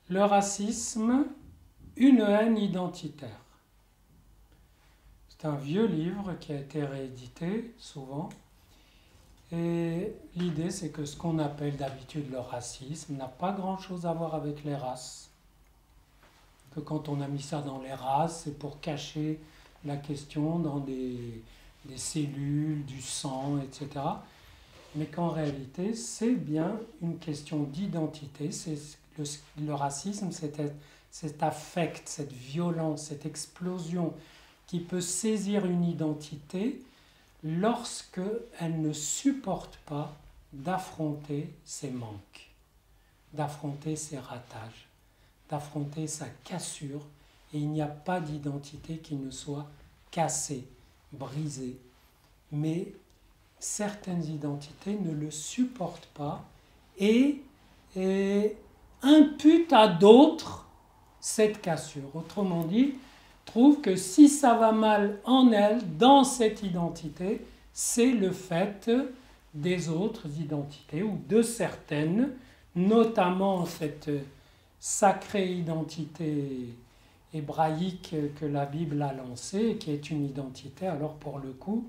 Le racisme, une haine identitaire. C'est un vieux livre qui a été réédité souvent. Et l'idée, c'est que ce qu'on appelle d'habitude le racisme n'a pas grand-chose à voir avec les races. Que quand on a mis ça dans les races, c'est pour cacher la question dans des cellules, du sang, etc. Mais qu'en réalité, c'est bien une question d'identité. Le racisme, cet affect, cette violence, cette explosion qui peut saisir une identité lorsque elle ne supporte pas d'affronter ses manques, d'affronter ses ratages, d'affronter sa cassure, et il n'y a pas d'identité qui ne soit cassée, brisée. Mais certaines identités ne le supportent pas et imputent à d'autres cette cassure. Autrement dit, trouvent que si ça va mal en elle, dans cette identité, c'est le fait des autres identités ou de certaines, notamment cette sacrée identité hébraïque que la Bible a lancée, qui est une identité, alors pour le coup,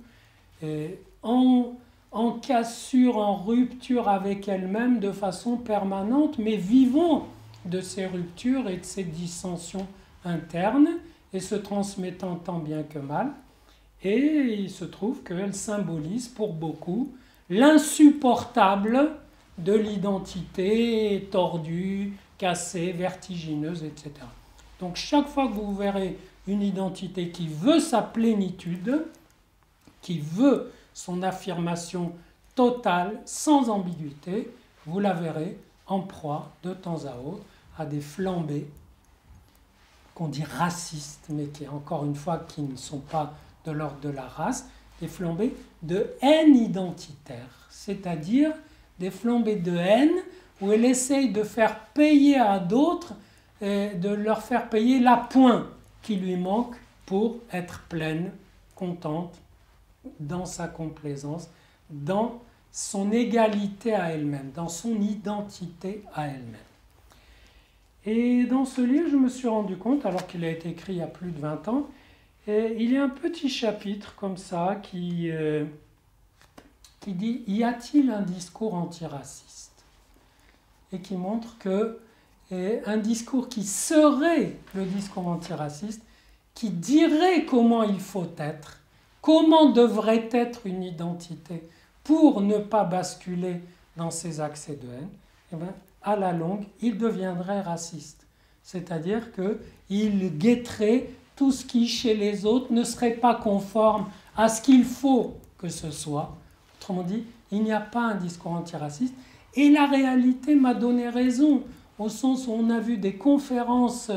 en cassure, en rupture avec elle-même de façon permanente, mais vivant de ces ruptures et de ces dissensions internes, et se transmettant tant bien que mal. Et il se trouve qu'elle symbolise pour beaucoup l'insupportable de l'identité tordue, cassée, vertigineuse, etc. Donc chaque fois que vous verrez une identité qui veut sa plénitude, qui veut son affirmation totale, sans ambiguïté, vous la verrez en proie de temps à autre à des flambées qu'on dit racistes, mais qui, encore une fois, qui ne sont pas de l'ordre de la race, des flambées de haine identitaire, c'est-à-dire des flambées de haine où elle essaye de faire payer à d'autres, de leur faire payer l'appoint qui lui manque pour être pleine, contente, dans sa complaisance, dans son égalité à elle-même, dans son identité à elle-même. Et dans ce livre, je me suis rendu compte, alors qu'il a été écrit il y a plus de 20 ans, il y a un petit chapitre comme ça qui dit « Y a-t-il un discours antiraciste ?» et qui montre que un discours qui serait le discours antiraciste, qui dirait comment il faut être, comment devrait être une identité pour ne pas basculer dans ces accès de haine, eh bien, à la longue, il deviendrait raciste. C'est-à-dire qu'il guetterait tout ce qui, chez les autres, ne serait pas conforme à ce qu'il faut que ce soit. Autrement dit, il n'y a pas un discours antiraciste. Et la réalité m'a donné raison, au sens où on a vu des conférences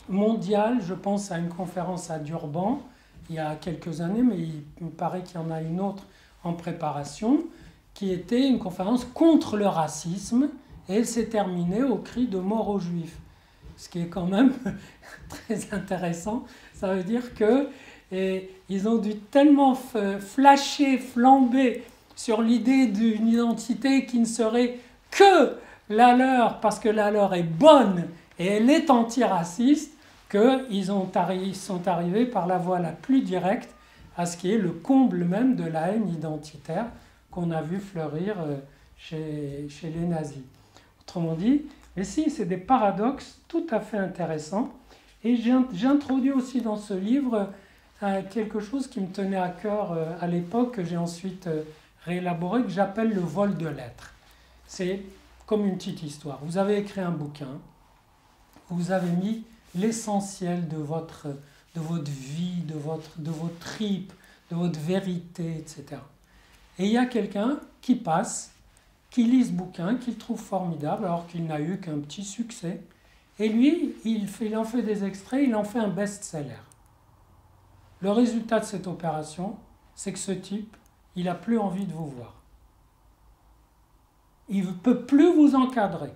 mondiales. Je pense à une conférence à Durban, il y a quelques années, mais il me paraît qu'il y en a une autre en préparation, qui était une conférence contre le racisme, et elle s'est terminée au cri de mort aux Juifs. Ce qui est quand même très intéressant. Ça veut dire qu'ils ont dû tellement flasher, flamber sur l'idée d'une identité qui ne serait que la leur, parce que la leur est bonne et elle est antiraciste, qu'ils sont arrivés par la voie la plus directe à ce qui est le comble même de la haine identitaire qu'on a vu fleurir chez les nazis. Autrement dit, mais si, c'est des paradoxes tout à fait intéressants. Et j'introduis aussi dans ce livre quelque chose qui me tenait à cœur à l'époque, que j'ai ensuite réélaboré, que j'appelle le vol de lettres. C'est comme une petite histoire. Vous avez écrit un bouquin, vous avez mis l'essentiel de votre vie, de vos tripes, de votre vérité, etc. Et il y a quelqu'un qui passe, qui lit ce bouquin, qu'il trouve formidable, alors qu'il n'a eu qu'un petit succès. Et lui, il en fait des extraits, il en fait un best-seller. Le résultat de cette opération, c'est que ce type, il n'a plus envie de vous voir. Il ne peut plus vous encadrer.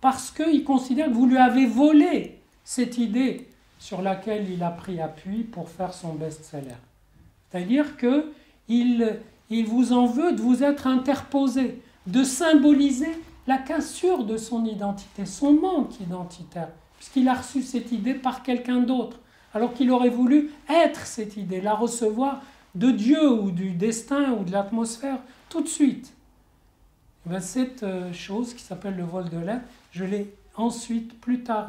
Parce qu'il considère que vous lui avez volé cette idée sur laquelle il a pris appui pour faire son best-seller. C'est-à-dire qu'il vous en veut de vous être interposé, de symboliser la cassure de son identité, son manque identitaire, puisqu'il a reçu cette idée par quelqu'un d'autre, alors qu'il aurait voulu être cette idée, la recevoir de Dieu ou du destin ou de l'atmosphère tout de suite. Et bien, cette chose qui s'appelle le vol de l'être, je l'ai ensuite, plus tard,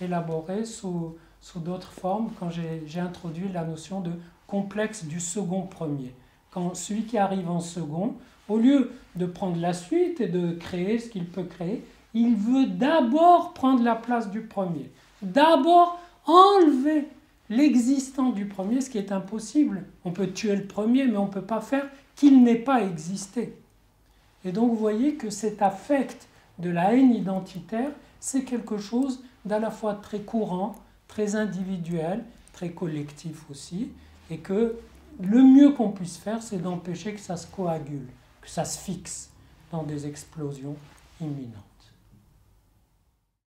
élaborée sous d'autres formes quand j'ai introduit la notion de complexe du second premier. Quand celui qui arrive en second, au lieu de prendre la suite et de créer ce qu'il peut créer, il veut d'abord prendre la place du premier. D'abord enlever l'existant du premier, ce qui est impossible. On peut tuer le premier, mais on ne peut pas faire qu'il n'ait pas existé. Et donc vous voyez que cet affect de la haine identitaire, c'est quelque chose d'à la fois très courant, très individuel, très collectif aussi, et que le mieux qu'on puisse faire, c'est d'empêcher que ça se coagule, que ça se fixe dans des explosions imminentes.